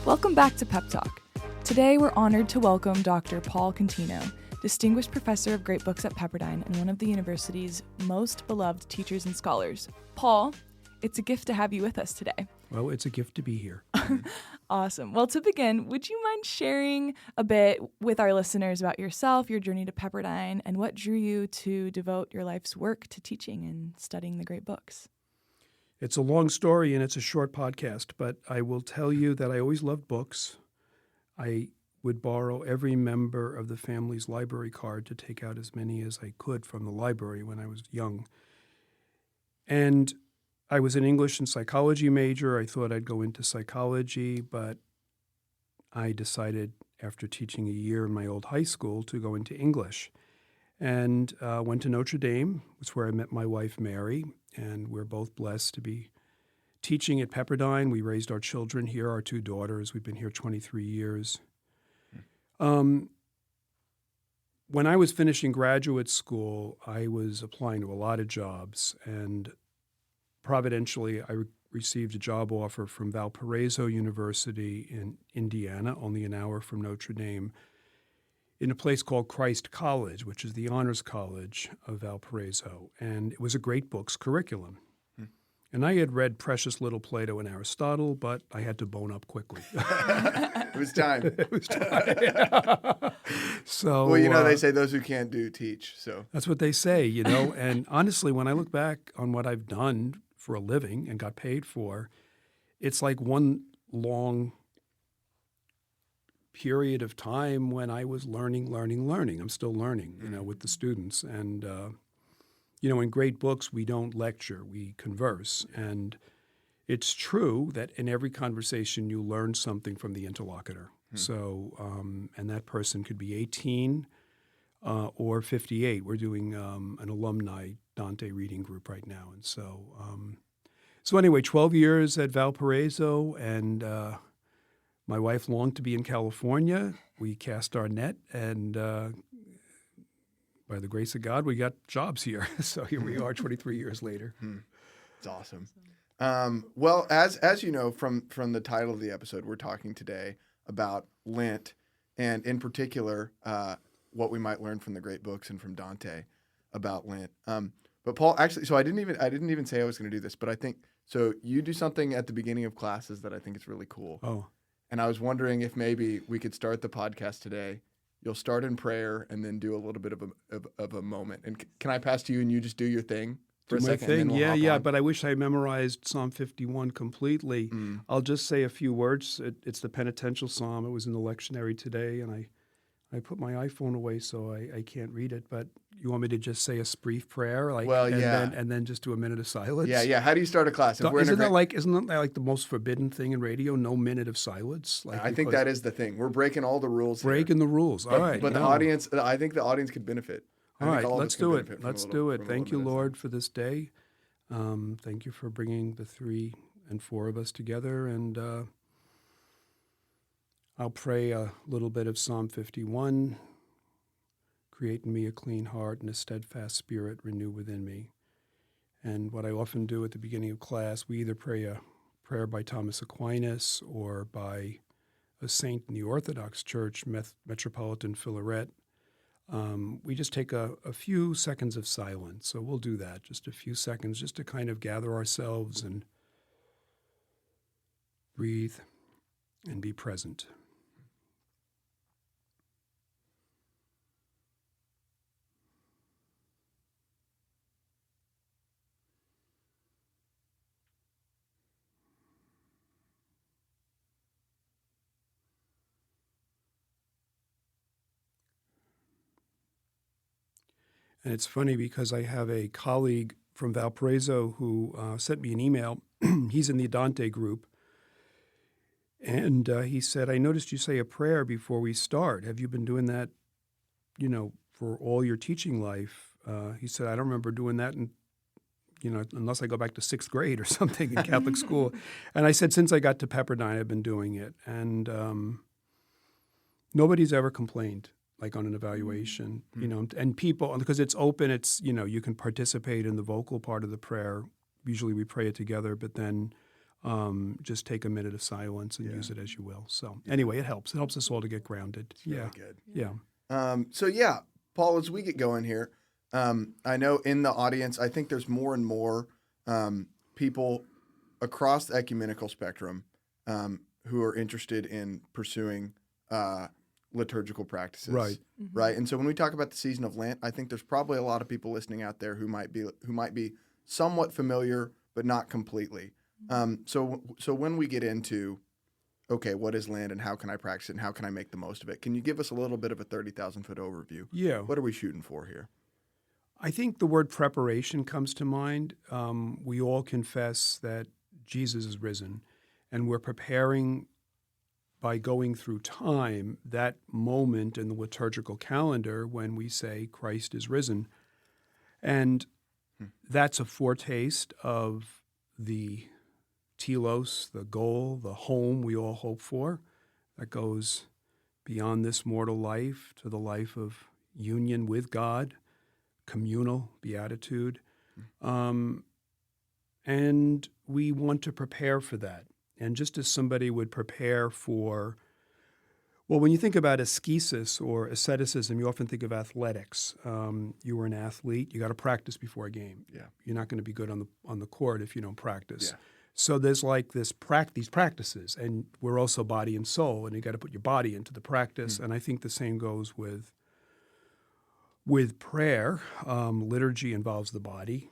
Welcome back to PeppTalk. Today we're honored to welcome Dr. Paul Contino, Distinguished Professor of Great Books at Pepperdine and one of the university's most beloved teachers and scholars. Paul, it's a gift to have you with us today. Well, it's a gift to be here. Awesome. Well, to begin, would you mind sharing a bit with our listeners about yourself, your journey to Pepperdine, and what drew you to devote your life's work to teaching and studying the great books? It's a long story and it's a short podcast, but I will tell you that I always loved books. I would borrow every member of the family's library card to take out as many as I could from the library when I was young. And I was an English and psychology major. I thought I'd go into psychology, but I decided after teaching a year in my old high school to go into English. And went to Notre Dame. It's where I met my wife, Mary, and we're both blessed to be teaching at Pepperdine. We raised our children here, our two daughters. We've been here 23 years. When I was finishing graduate school, I was applying to a lot of jobs, and providentially, I received a job offer from Valparaiso University in Indiana, only an hour from Notre Dame, in a place called Christ College, which is the honors college of Valparaiso. And it was a great books curriculum. And I had read Precious Little Plato and Aristotle, but I had to bone up quickly. It was time. It was time. So, well, they say those who can't do teach. So that's what they say, And honestly, when I look back on what I've done for a living and got paid for, it's like one long period of time when I was learning. I'm still learning, with the students. And, in great books, we don't lecture, we converse. And it's true that in every conversation, you learn something from the interlocutor. So, and that person could be 18 or 58. We're doing an alumni Dante reading group right now. And so anyway, 12 years at Valparaiso, and my wife longed to be in California. We cast our net, and by the grace of God, we got jobs here. So here we are 23 years later. It's awesome. Well, as you know from the title of the episode, we're talking today about Lent, and in particular, what we might learn from the great books and from Dante about Lent. But Paul, actually, so I didn't even say I was going to do this, but I think so. You do something at the beginning of classes that I think is really cool. Oh. And I was wondering if maybe we could start the podcast today. You'll start in prayer and then do a little bit of a moment. And can I pass to you and you just do your thing for a second? Thing? And then we'll hop on? But I wish I memorized Psalm 51 completely. I'll just say a few words. It's the penitential psalm. It was in the lectionary today, and I put my iPhone away so I can't read it. But you want me to just say a brief prayer? And then just do a minute of silence? Yeah. How do you start a class? Isn't that like the most forbidden thing in radio? No minute of silence? I think that is the thing. We're breaking all the rules here. Breaking the rules. All right. But the audience, I think the audience could benefit. All right, let's do it. Let's do it. Thank you, Lord, for this day. Thank you for bringing the 3 and 4 of us together. And I'll pray a little bit of Psalm 51. Create in me a clean heart and a steadfast spirit renew within me. And what I often do at the beginning of class, we either pray a prayer by Thomas Aquinas or by a saint in the Orthodox Church, Metropolitan Philaret. We just take a few seconds of silence. So we'll do that, just a few seconds, just to kind of gather ourselves and breathe and be present. And it's funny because I have a colleague from Valparaiso who sent me an email. He's in the Dante group. And he said, I noticed you say a prayer before we start. Have you been doing that, for all your teaching life? He said, I don't remember doing that unless I go back to 6th grade or something in Catholic school. And I said, since I got to Pepperdine, I've been doing it. And nobody's ever complained. Like on an evaluation, and people, because it's open, it's, you can participate in the vocal part of the prayer. Usually we pray it together, but then just take a minute of silence and use it as you will. So anyway, it helps. It helps us all to get grounded. It's really good. Yeah. So yeah, Paul, as we get going here, I know in the audience, I think there's more and more people across the ecumenical spectrum who are interested in pursuing liturgical practices. Right. Right. And so when we talk about the season of Lent, I think there's probably a lot of people listening out there who might be somewhat familiar, but not completely. So when we get into, okay, what is Lent and how can I practice it and how can I make the most of it? Can you give us a little bit of a 30,000-foot overview? Yeah. What are we shooting for here? I think the word preparation comes to mind. We all confess that Jesus is risen, and we're preparing by going through time that moment in the liturgical calendar when we say Christ is risen. And that's a foretaste of the telos, the goal, the home we all hope for, that goes beyond this mortal life to the life of union with God, communal, beatitude. And we want to prepare for that. And just as somebody would prepare for, well, when you think about ascesis or asceticism, you often think of athletics. You were an athlete, you got to practice before a game. Yeah. You're not going to be good on the court if you don't practice. Yeah. So there's like these practices, and we're also body and soul, and you got to put your body into the practice. And I think the same goes with prayer. Liturgy involves the body.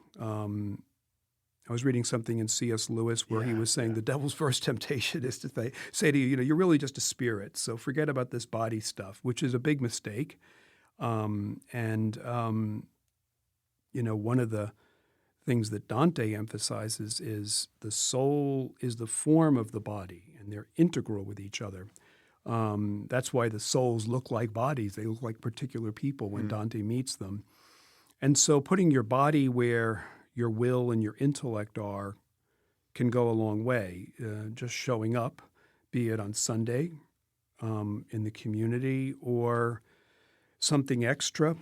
I was reading something in C.S. Lewis where he was saying the devil's first temptation is to say to you, you're really just a spirit, so forget about this body stuff, which is a big mistake. One of the things that Dante emphasizes is the soul is the form of the body, and they're integral with each other. That's why the souls look like bodies. They look like particular people when Dante meets them. And so putting your body where your will and your intellect are can go a long way. Just showing up, be it on Sunday in the community or something extra.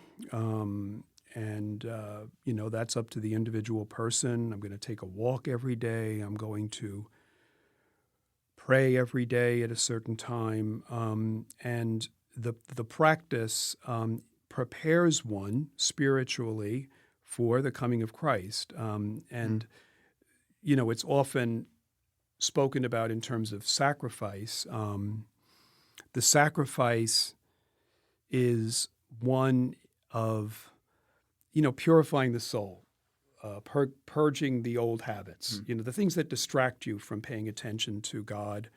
That's up to the individual person. I'm going to take a walk every day. I'm going to pray every day at a certain time. And the practice prepares one spiritually for the coming of Christ. It's often spoken about in terms of sacrifice. The sacrifice is one of, purifying the soul, purging the old habits, the things that distract you from paying attention to God,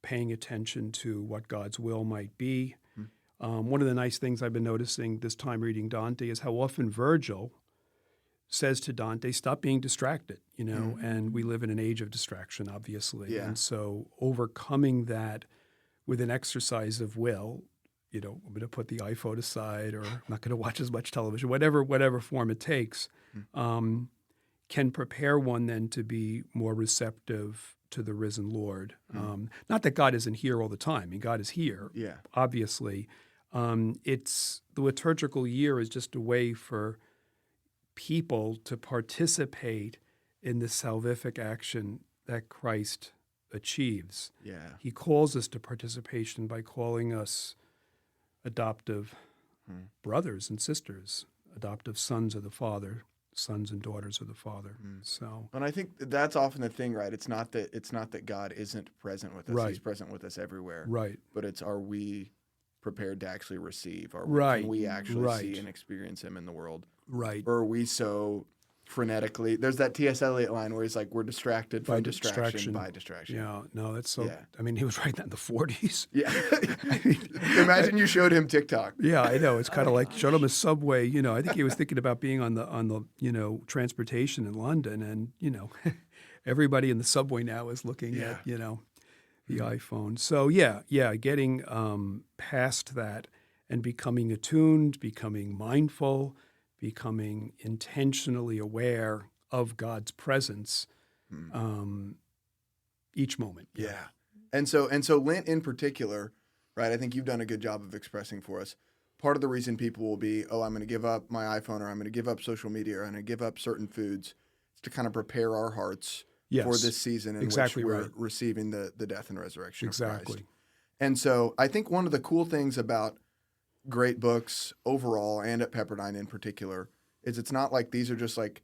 paying attention to what God's will might be. One of the nice things I've been noticing this time reading Dante is how often Virgil says to Dante, stop being distracted, and we live in an age of distraction, obviously. Yeah. And so overcoming that with an exercise of will, I'm going to put the iPhone aside, or I'm not going to watch as much television, whatever form it takes, can prepare one then to be more receptive to the risen Lord. Not that God isn't here all the time. I mean, God is here, obviously. It's the liturgical year is just a way for people to participate in the salvific action that Christ achieves. Yeah. He calls us to participation by calling us adoptive brothers and sisters, adoptive sons of the Father, sons and daughters of the Father. So, and I think that's often the thing, right? It's not that God isn't present with us; Right. He's present with us everywhere. right, But it's, are we prepared to actually receive? Right. Can we actually Right. see and experience Him in the world? right. Or are we so frenetically? There's that T.S. Eliot line where he's like, "We're distracted By from distraction distraction. by distraction." Yeah, no, that's so. Yeah. I mean, he was writing that in the 40s. Yeah. Imagine you showed him TikTok. Yeah, I know. It's kind of like showed him a subway. I think he was thinking about being on the transportation in London, and everybody in the subway now is looking at the iPhone. So getting past that and becoming attuned, becoming mindful, becoming intentionally aware of God's presence each moment. Yeah. And so Lent in particular, right? I think you've done a good job of expressing for us. Part of the reason people will be, I'm going to give up my iPhone, or I'm going to give up social media, or I'm going to give up certain foods, is to kind of prepare our hearts for this season in exactly which we're right. receiving the death and resurrection of Christ. Exactly. And so I think one of the cool things about great books overall and at Pepperdine in particular is it's not like these are just like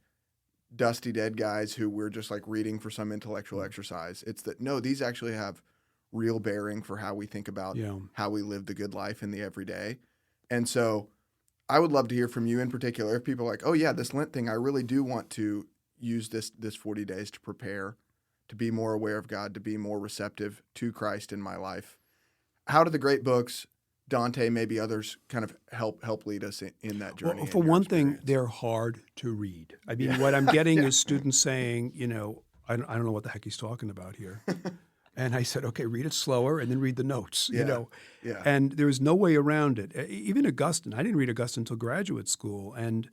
dusty dead guys who we're just like reading for some intellectual exercise. It's that, no, these actually have real bearing for how we think about how we live the good life in the everyday. And so I would love to hear from you in particular. If people are like, oh yeah, this Lent thing, I really do want to use this 40 days to prepare, to be more aware of God, to be more receptive to Christ in my life. How do the great books, Dante, maybe others, kind of help lead us in that journey? Well, for one thing, they're hard to read. I mean, what I'm getting is students saying, I don't know what the heck he's talking about here. And I said, okay, read it slower and then read the notes, And there's no way around it. Even Augustine, I didn't read Augustine until graduate school. And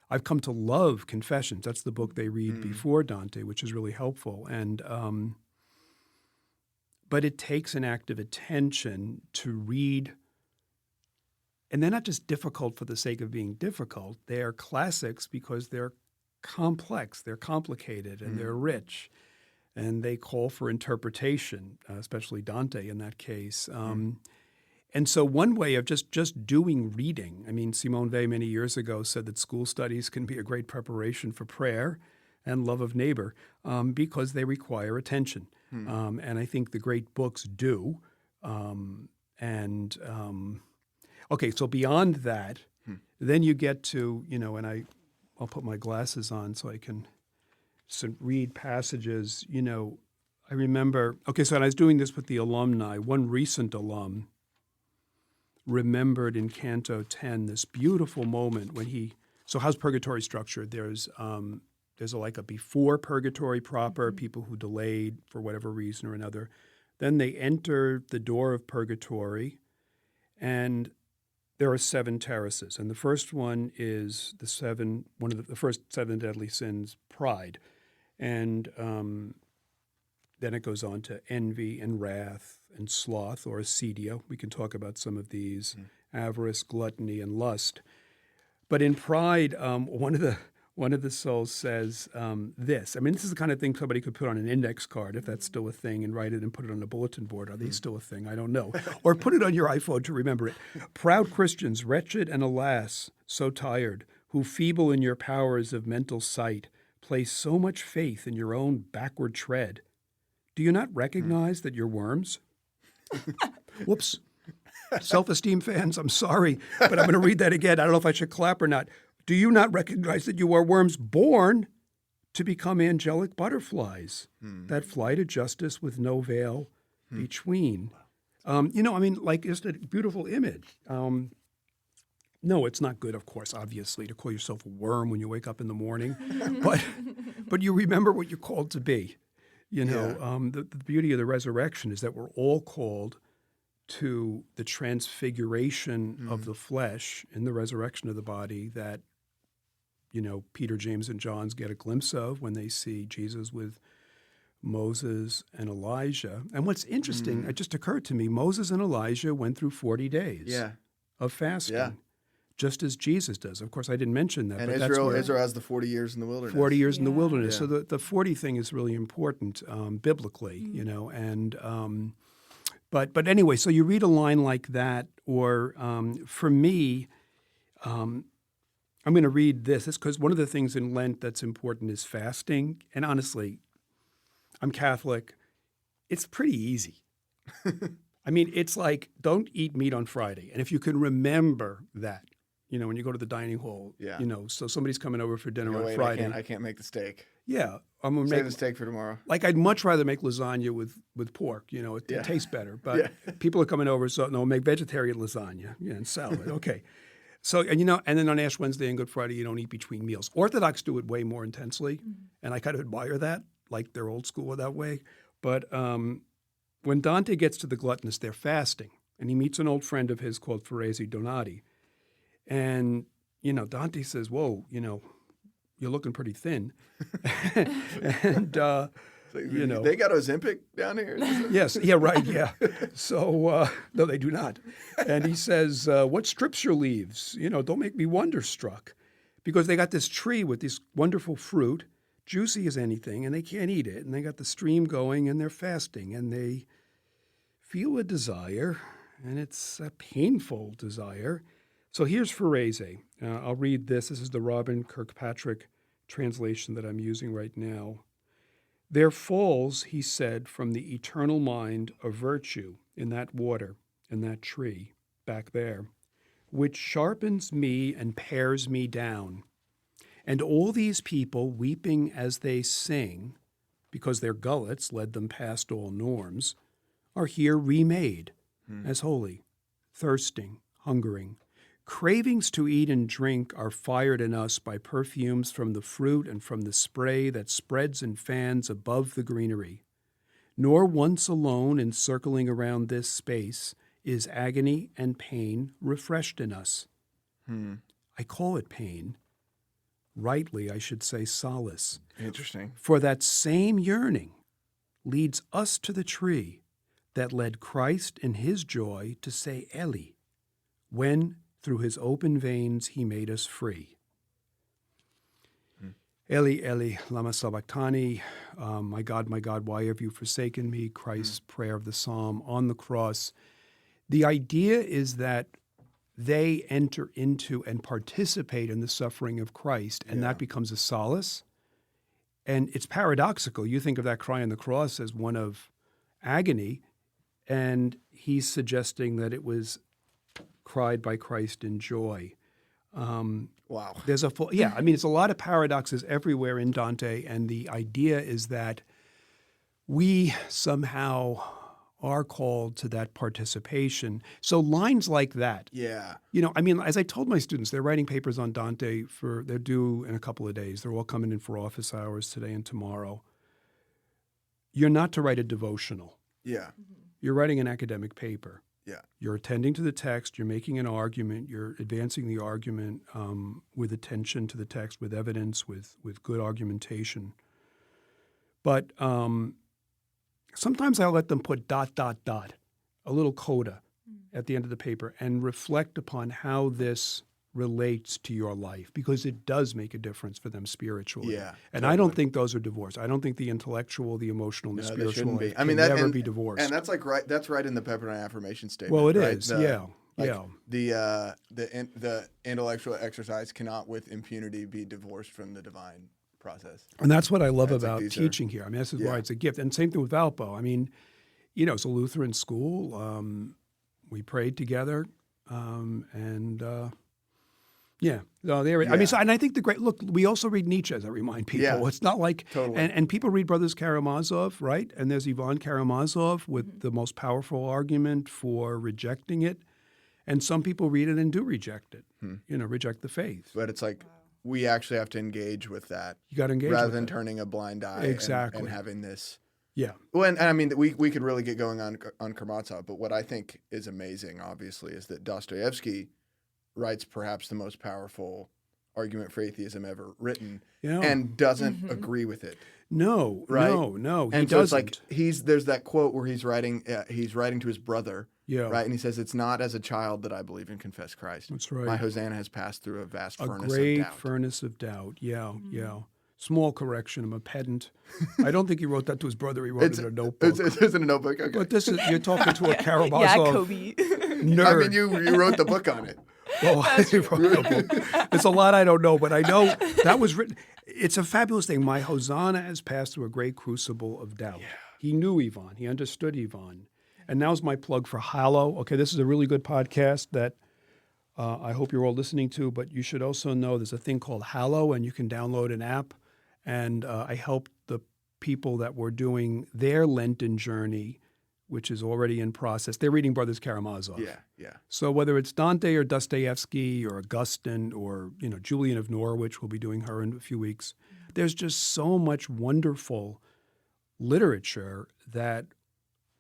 I've come to love Confessions. That's the book they read before Dante, which is really helpful. And but it takes an active attention to read. And they're not just difficult for the sake of being difficult. They are classics because they're complex, they're complicated, and they're rich. And they call for interpretation, especially Dante in that case. And so one way of just doing reading, I mean, Simone Weil many years ago said that school studies can be a great preparation for prayer and love of neighbor because they require attention. And I think the great books do. Okay, so beyond that, then you get to, and I'll put my glasses on so I can read passages. I remember, so when I was doing this with the alumni, one recent alum remembered in Canto 10 this beautiful moment when so how's purgatory structured? There's like a before purgatory proper, people who delayed for whatever reason or another. Then they enter the door of purgatory, and there are 7 terraces. And the first one is the first 7 deadly sins, pride. And then it goes on to envy and wrath and sloth or acedia. We can talk about some of these, avarice, gluttony, and lust. But in pride, one of the souls says this. I mean, this is the kind of thing somebody could put on an index card, if that's still a thing, and write it and put it on a bulletin board. Are they still a thing? I don't know. Or put it on your iPhone to remember it. Proud Christians, wretched and alas, so tired, who feeble in your powers of mental sight, place so much faith in your own backward tread. Do you not recognize that you're worms? Whoops. Self-esteem fans, I'm sorry, but I'm going to read that again. I don't know if I should clap or not. Do you not recognize that you are worms born to become angelic butterflies that fly to justice with no veil between? It's a beautiful image. No, it's not good, of course, obviously, to call yourself a worm when you wake up in the morning. but you remember what you're called to be. The beauty of the resurrection is that we're all called to the transfiguration of the flesh in the resurrection of the body that, Peter, James, and John's get a glimpse of when they see Jesus with Moses and Elijah. And what's interesting, it just occurred to me, Moses and Elijah went through 40 days of fasting, just as Jesus does. Of course, I didn't mention that. And but Israel has the 40 years in the wilderness. 40 years in the wilderness. So the 40 thing is really important biblically, and but anyway, so you read a line like that, or for me, I'm going to read this. It's because one of the things in Lent that's important is fasting. And honestly, I'm Catholic. It's pretty easy. I mean, it's like, don't eat meat on Friday. And if you can remember that, when you go to the dining hall, so somebody's coming over for dinner on Friday. I can't make the steak. Yeah. I'm going to Save the steak for tomorrow. Like, I'd much rather make lasagna with pork. It tastes better. But people are coming over, so no, make vegetarian lasagna and salad. Okay. So, and then on Ash Wednesday and Good Friday, you don't eat between meals. Orthodox do it way more intensely, and I kind of admire that, like they're old school that way. But when Dante gets to the gluttonous, they're fasting, and he meets an old friend of his called Ferresi Donati. And, Dante says, whoa, you're looking pretty thin. And, they got Ozempic down here? Yes. Yeah, right. Yeah. So, no, they do not. And he says, what strips your leaves? Don't make me wonderstruck. Because they got this tree with this wonderful fruit, juicy as anything, and they can't eat it, and they got the stream going, and they're fasting, and they feel a desire, and it's a painful desire. So here's Ferese. I'll read this. This is the Robin Kirkpatrick translation that I'm using right now. There falls, he said, from the eternal mind a virtue in that water, in that tree, back there, which sharpens me and pares me down. And all these people, weeping as they sing, because their gullets led them past all norms, are here remade as holy, thirsting, hungering. Cravings to eat and drink are fired in us by perfumes from the fruit and from the spray that spreads and fans above the greenery. Nor once alone in circling around this space is agony and pain refreshed in us. I call it pain. Rightly, I should say solace. Interesting. For that same yearning leads us to the tree that led Christ in his joy to say Eli, when through his open veins he made us free. Eli, Eli, lama sabachthani, my God, why have you forsaken me? Christ's prayer of the psalm on the cross. The idea is that they enter into and participate in the suffering of Christ, and that becomes a solace. And it's paradoxical. You think of that cry on the cross as one of agony, and he's suggesting that it was cried by Christ in joy. Wow. There's it's a lot of paradoxes everywhere in Dante, and the idea is that we somehow are called to that participation. So lines like that. Yeah. As I told my students, they're writing papers on Dante they're due in a couple of days. They're all coming in for office hours today and tomorrow. You're not to write a devotional. Yeah. You're writing an academic paper. Yeah. You're attending to the text, you're making an argument, you're advancing the argument with attention to the text, with evidence, with good argumentation. But sometimes I'll let them put ... a little coda at the end of the paper, and reflect upon how this relates to your life, because it does make a difference for them spiritually. Yeah, and totally. I don't think those are divorced. I don't think the intellectual, the emotional, and the spiritual life can that never be divorced. And that's that's right in the Pepperdine affirmation statement. Well, it right? is, yeah. The intellectual exercise cannot with impunity be divorced from the divine process. And that's what I love That's about teaching here. This is why it's a gift. And same thing with Valpo. It's a Lutheran school. We prayed together, and I think we also read Nietzsche, as I remind people. Yeah, it's not like, totally. and people read Brothers Karamazov, right? And there's Ivan Karamazov with the most powerful argument for rejecting it. And some people read it and do reject it, reject the faith. But it's like, we actually have to engage with that. You got to engage rather with than it. turning a blind eye Exactly. and having this. Yeah. Well, we could really get going on Karamazov, but what I think is amazing, obviously, is that Dostoevsky writes perhaps the most powerful argument for atheism ever written, and doesn't agree with it. No, right? No, he and so doesn't. It's like there's that quote where he's writing to his brother, right? And he says, "It's not as a child that I believe and confess Christ. That's right. My Hosanna has passed through a vast furnace great of doubt." furnace of doubt. Yeah. Small correction. I'm a pedant. I don't think he wrote that to his brother. He wrote it in a notebook. It's in a notebook. Okay. But you're talking to a Karamazov Coby. nerd. You wrote the book on it. Well, I wrote a book. There's a lot I don't know, but I know that was written. It's a fabulous thing. My Hosanna has passed through a great crucible of doubt. Yeah. He knew Ivan. He understood Ivan. And now's my plug for Hallow. Okay, this is a really good podcast that I hope you're all listening to, but you should also know there's a thing called Hallow, and you can download an app. And I helped the people that were doing their Lenten journey, which is already in process. They're reading Brothers Karamazov. Yeah. So whether it's Dante or Dostoevsky or Augustine or Julian of Norwich, we'll be doing her in a few weeks. There's just so much wonderful literature that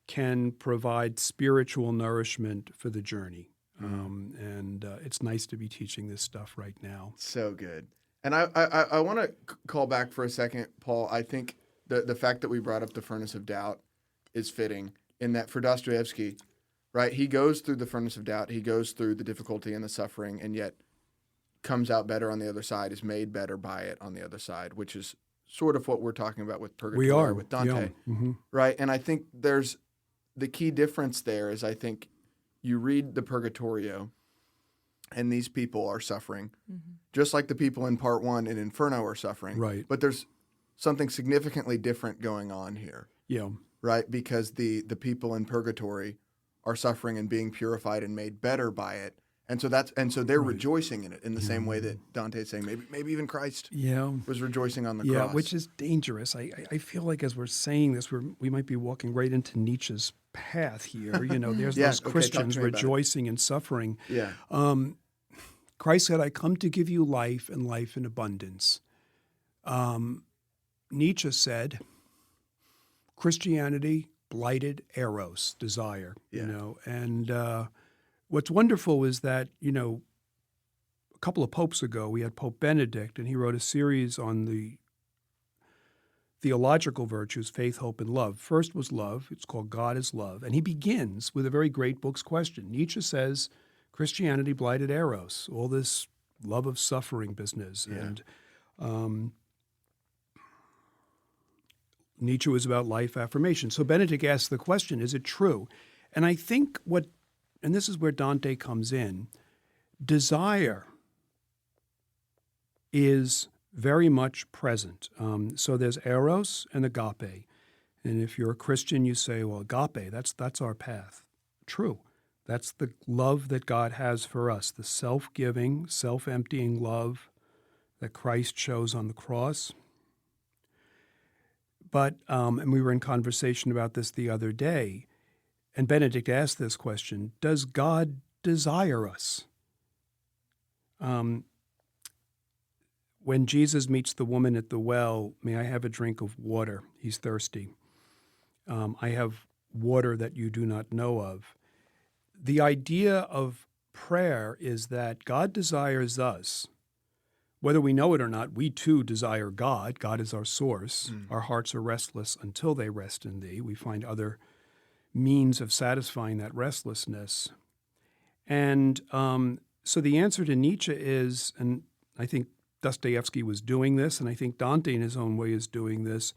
can provide spiritual nourishment for the journey. And it's nice to be teaching this stuff right now. So good. And I want to call back for a second, Paul. I think the fact that we brought up the furnace of doubt is fitting in that for Dostoevsky, right? He goes through the furnace of doubt. He goes through the difficulty and the suffering, and yet comes out better on the other side, is made better by it on the other side, which is sort of what we're talking about with Purgatory We are with Dante, right? And I think there's the key difference there is I think you read the Purgatorio, and these people are suffering, just like the people in Part 1 in Inferno are suffering. Right. But there's something significantly different going on here. Yeah. Right? Because the people in Purgatory are suffering and being purified and made better by it. And so they're rejoicing in it in the same way that Dante is saying maybe even Christ was rejoicing on the cross. Yeah, which is dangerous. I feel like as we're saying this, we might be walking right into Nietzsche's path here. There's those Christians rejoicing in suffering. Yeah. Christ said, I come to give you life and life in abundance. Nietzsche said, Christianity blighted eros, desire, and what's wonderful is that, a couple of popes ago, we had Pope Benedict, and he wrote a series on the theological virtues, faith, hope, and love. First was love. It's called God is Love. And he begins with a very great book's question. Nietzsche says, Christianity blighted eros, all this love of suffering business. Yeah. And Nietzsche was about life affirmation. So Benedict asked the question, is it true? And I think and this is where Dante comes in, desire is very much present. So there's eros and agape. And if you're a Christian, you say, well, agape, that's our path. True. That's the love that God has for us, the self-giving, self-emptying love that Christ shows on the cross. But, and we were in conversation about this the other day, and Benedict asked this question, does God desire us? When Jesus meets the woman at the well, may I have a drink of water? He's thirsty. I have water that you do not know of. The idea of prayer is that God desires us. Whether we know it or not, we too desire God. God is our source. Our hearts are restless until they rest in thee. We find other means of satisfying that restlessness. And so the answer to Nietzsche is, and I think Dostoevsky was doing this, and I think Dante in his own way is doing this,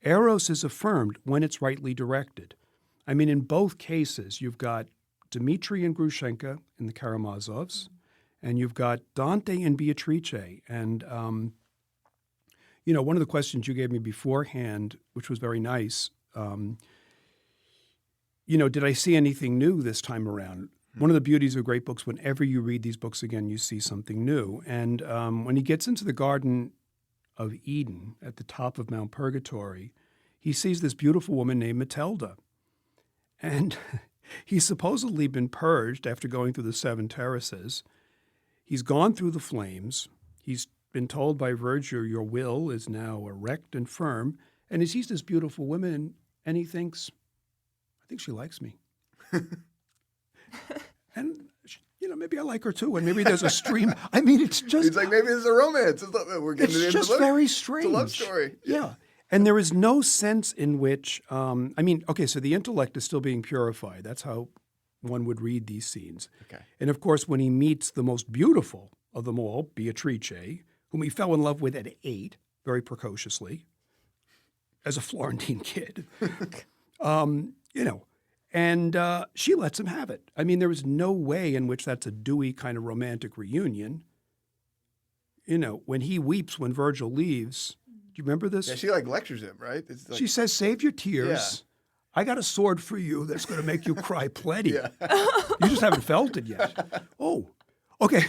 eros is affirmed when it's rightly directed. I mean, in both cases, you've got Dmitri and Grushenka in the Karamazovs, and you've got Dante and Beatrice. And, one of the questions you gave me beforehand, which was very nice, did I see anything new this time around? One of the beauties of great books, whenever you read these books again, you see something new. And when he gets into the Garden of Eden at the top of Mount Purgatory, he sees this beautiful woman named Matilda. And he's supposedly been purged after going through the 7 terraces. He's gone through the flames. He's been told by Virgil, your will is now erect and firm. And he sees this beautiful woman, and he thinks, I think she likes me. And, maybe I like her too. And maybe there's a stream. I mean, it's just... He's like, maybe it's a romance. We're getting it's just very strange. It's a love story. Yeah. And there is no sense in which, so the intellect is still being purified. That's how one would read these scenes. Okay. And of course, when he meets the most beautiful of them all, Beatrice, whom he fell in love with at 8, very precociously, as a Florentine kid, and she lets him have it. I mean, there is no way in which that's a dewy kind of romantic reunion. When he weeps when Virgil leaves, do you remember this? Yeah, she lectures him, right? It's she says, save your tears. I got a sword for you that's going to make you cry plenty. You just haven't felt it yet. Oh, okay.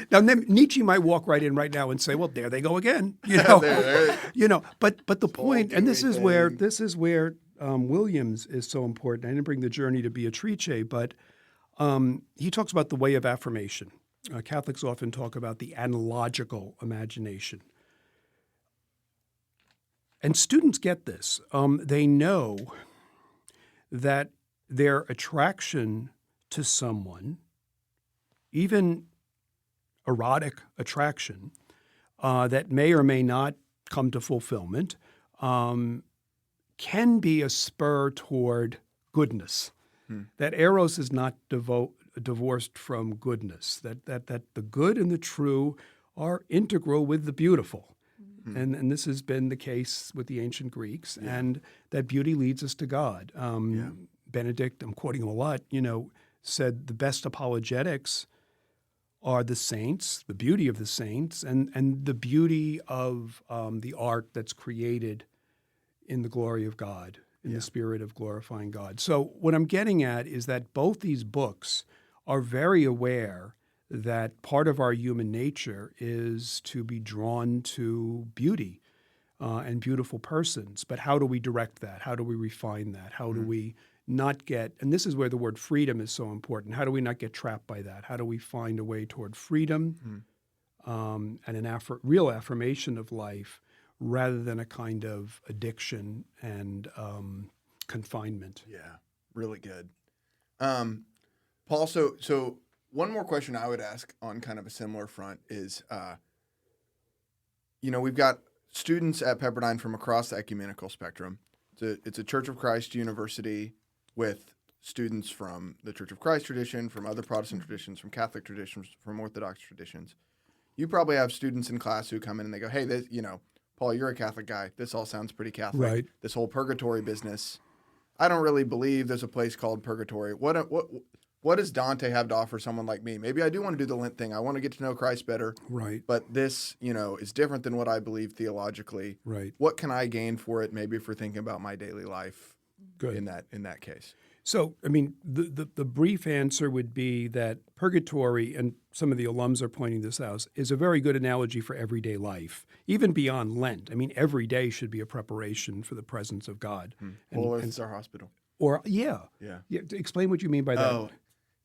Now Nietzsche might walk right in right now and say, well, there they go again. But the point, and this is where Williams is so important. I didn't bring the journey to Beatrice, but he talks about the way of affirmation. Catholics often talk about the analogical imagination. And students get this. They know that their attraction to someone, even erotic attraction, that may or may not come to fulfillment, can be a spur toward goodness. That eros is not divorced from goodness, that the good and the true are integral with the beautiful. and this has been the case with the ancient Greeks, and that beauty leads us to God. Benedict, I'm quoting him a lot, said the best apologetics are the saints, the beauty of the saints, and the beauty of the art that's created in the glory of God, in the spirit of glorifying God. So what I'm getting at is that both these books are very aware that part of our human nature is to be drawn to beauty and beautiful persons. But how do we direct that? How do we refine that? How do we not get, and this is where the word freedom is so important, how do we not get trapped by that? How do we find a way toward freedom and an real affirmation of life rather than a kind of addiction and confinement? Yeah, really good. Paul, so one more question I would ask on kind of a similar front is, we've got students at Pepperdine from across the ecumenical spectrum. It's a Church of Christ university with students from the Church of Christ tradition, from other Protestant traditions, from Catholic traditions, from Orthodox traditions. You probably have students in class who come in and they go, hey, Paul, you're a Catholic guy. This all sounds pretty Catholic. Right. This whole purgatory business. I don't really believe there's a place called purgatory. What does Dante have to offer someone like me? Maybe I do want to do the Lent thing. I want to get to know Christ better. Right. But this, is different than what I believe theologically. Right. What can I gain for it? Maybe for thinking about my daily life. Good. In that case. So, the brief answer would be that purgatory, and some of the alums are pointing this out, is a very good analogy for everyday life, even beyond Lent. Every day should be a preparation for the presence of God. Whole earth is our hospital. Or, yeah. Explain what you mean by that. Oh,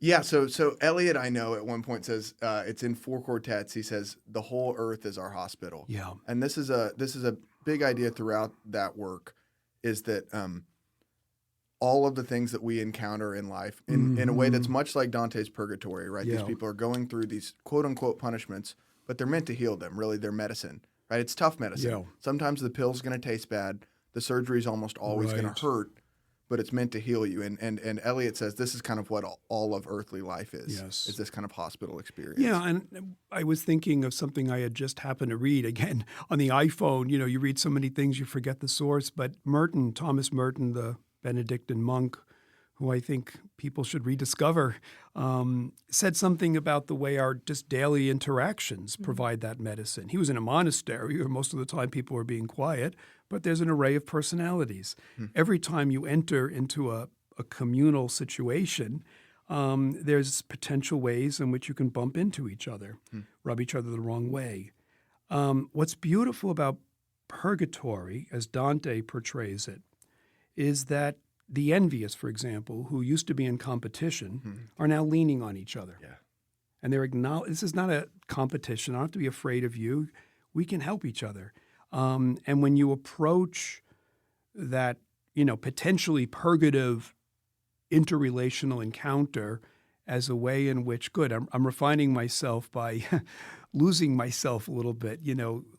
yeah. So Eliot, I know, at one point says, it's in 4 quartets. He says, the whole earth is our hospital. Yeah. And this is a big idea throughout that work, is that all of the things that we encounter in life in a way that's much like Dante's Purgatory, right? Yeah. These people are going through these quote-unquote punishments, but they're meant to heal them. Really, they're medicine, right? It's tough medicine. Yeah. Sometimes the pill's going to taste bad. The surgery is almost always going to hurt, but it's meant to heal you. And Eliot says this is kind of what all of earthly life is. Yes. Is this kind of hospital experience. Yeah, and I was thinking of something I had just happened to read. Again, on the iPhone, you read so many things, you forget the source. But Thomas Merton, the Benedictine monk, who I think people should rediscover, said something about the way our just daily interactions provide that medicine. He was in a monastery where most of the time people were being quiet, but there's an array of personalities. Every time you enter into a communal situation, there's potential ways in which you can bump into each other, rub each other the wrong way. What's beautiful about purgatory, as Dante portrays it, is that the envious, for example, who used to be in competition, are now leaning on each other. Yeah. And they're this is not a competition. I don't have to be afraid of you. We can help each other. And when you approach that, potentially purgative interrelational encounter as a way in which, I'm refining myself by losing myself a little bit,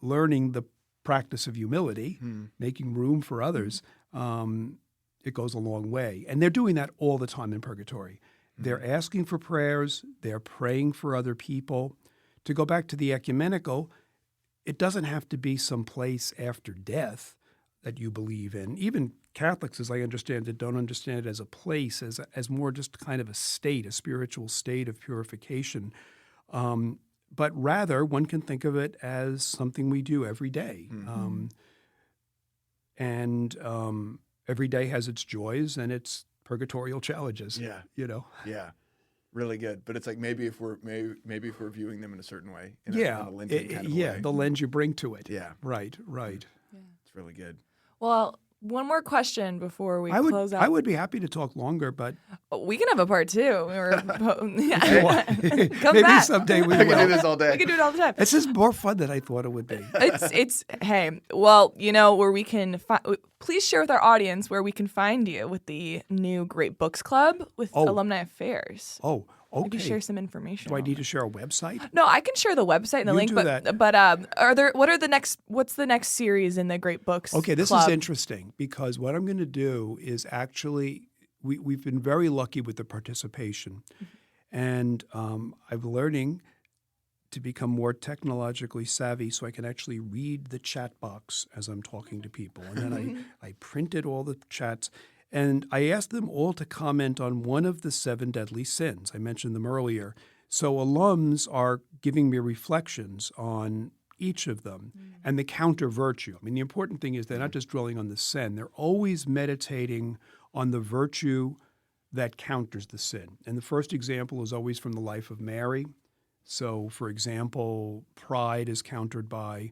learning the practice of humility, making room for others, it goes a long way. And they're doing that all the time in purgatory. They're asking for prayers. They're praying for other people. To go back to the ecumenical, it doesn't have to be some place after death that you believe in. Even Catholics, as I understand it, don't understand it as a place, as more just kind of a state, a spiritual state of purification. But rather, one can think of it as something we do every day. Every day has its joys and its purgatorial challenges. Yeah. Yeah. Really good. But it's like maybe if we're viewing them in a certain way. In a Lenten kind of way. The lens you bring to it. Yeah. Right. Yeah. It's really good. Well, one more question before we close out. I would be happy to talk longer, but we can have a part 2. Maybe back. someday we I will. can do this all day. We can do it all the time. This is more fun than I thought it would be. Hey, well, where we can please share with our audience where we can find you with the new Great Books Club with Alumni Affairs. Oh, okay. Maybe share some information. Do I need to share a website? No, I can share the website and the link. What's the next series in the Great Books? Okay, this Club? is interesting because what I'm going to do is actually we've been very lucky with the participation, and I'm learning to become more technologically savvy so I can actually read the chat box as I'm talking to people. And then I printed all the chats. And I asked them all to comment on one of the 7 deadly sins. I mentioned them earlier. So alums are giving me reflections on each of them and the counter virtue. I mean, the important thing is they're not just dwelling on the sin. They're always meditating on the virtue that counters the sin. And the first example is always from the life of Mary. So, for example, pride is countered by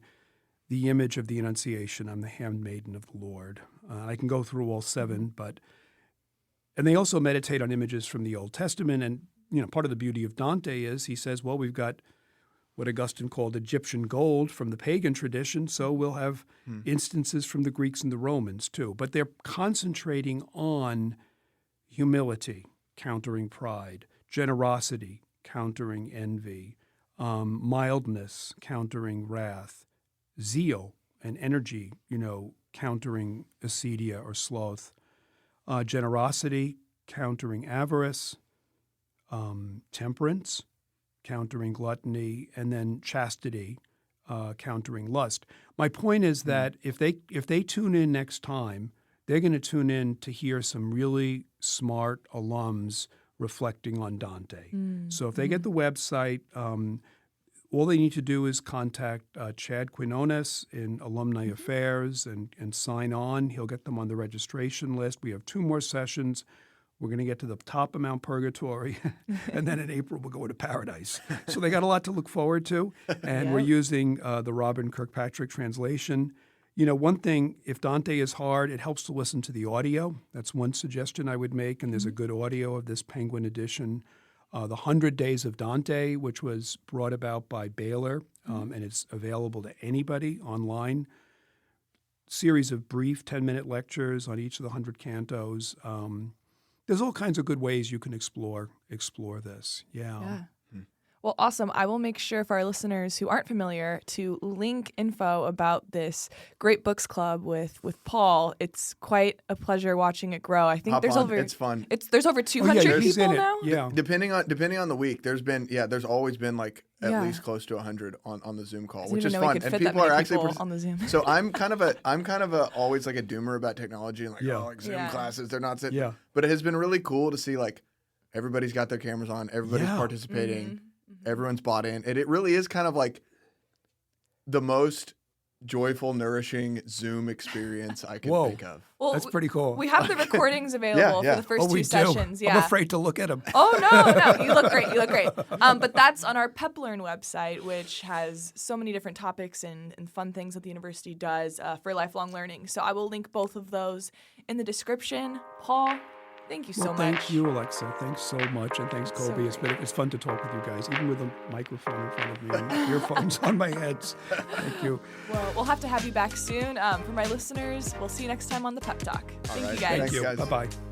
the image of the Annunciation. I'm the handmaiden of the Lord. I can go through all 7, and they also meditate on images from the Old Testament. And, part of the beauty of Dante is he says, well, we've got what Augustine called Egyptian gold from the pagan tradition, so we'll have instances from the Greeks and the Romans too. But they're concentrating on humility, countering pride, generosity, countering envy, mildness, countering wrath, zeal and energy, countering acedia or sloth, generosity, countering avarice, temperance, countering gluttony, and then chastity, countering lust. My point is that if they tune in next time, they're going to tune in to hear some really smart alums reflecting on Dante. So if they get the website, all they need to do is contact Chad Quinones in Alumni Affairs and sign on. He'll get them on the registration list. We have 2 more sessions. We're going to get to the top of Mount Purgatory, and then in April we'll go to paradise. So they got a lot to look forward to, and we're using the Robin Kirkpatrick translation. One thing, if Dante is hard, it helps to listen to the audio. That's one suggestion I would make, and there's a good audio of this Penguin edition. The 100 Days of Dante, which was brought about by Baylor, and it's available to anybody online. Series of brief 10-minute lectures on each of the 100 cantos. There's all kinds of good ways you can explore this. Yeah. Well, awesome. I will make sure for our listeners who aren't familiar to link info about this Great Books Club with Paul. It's quite a pleasure watching it grow. I think it's fun. There's over 200 people now. Yeah. Depending on the week, there's always been like at least close to 100 on the Zoom call, which is fun. And people are actually on the Zoom. So I'm kind of always like a doomer about technology and Zoom classes, they're not sitting. Yeah. But it has been really cool to see like everybody's got their cameras on, everybody's participating. Everyone's bought in. And it really is kind of like the most joyful, nourishing Zoom experience I can think of. Well, that's pretty cool. We have the recordings available for the first 2 sessions. I'm afraid to look at them. Oh, no. You look great. But that's on our PeppLearn website, which has so many different topics and fun things that the university does for lifelong learning. So I will link both of those in the description. Paul, thank you so much. Thank you, Alexa. Thanks so much. And thanks, Coby. It's fun to talk with you guys, even with a microphone in front of me and earphones on my heads. Thank you. Well, we'll have to have you back soon. For my listeners, we'll see you next time on the Pep Talk. Thank you, guys. Thank you. Bye-bye.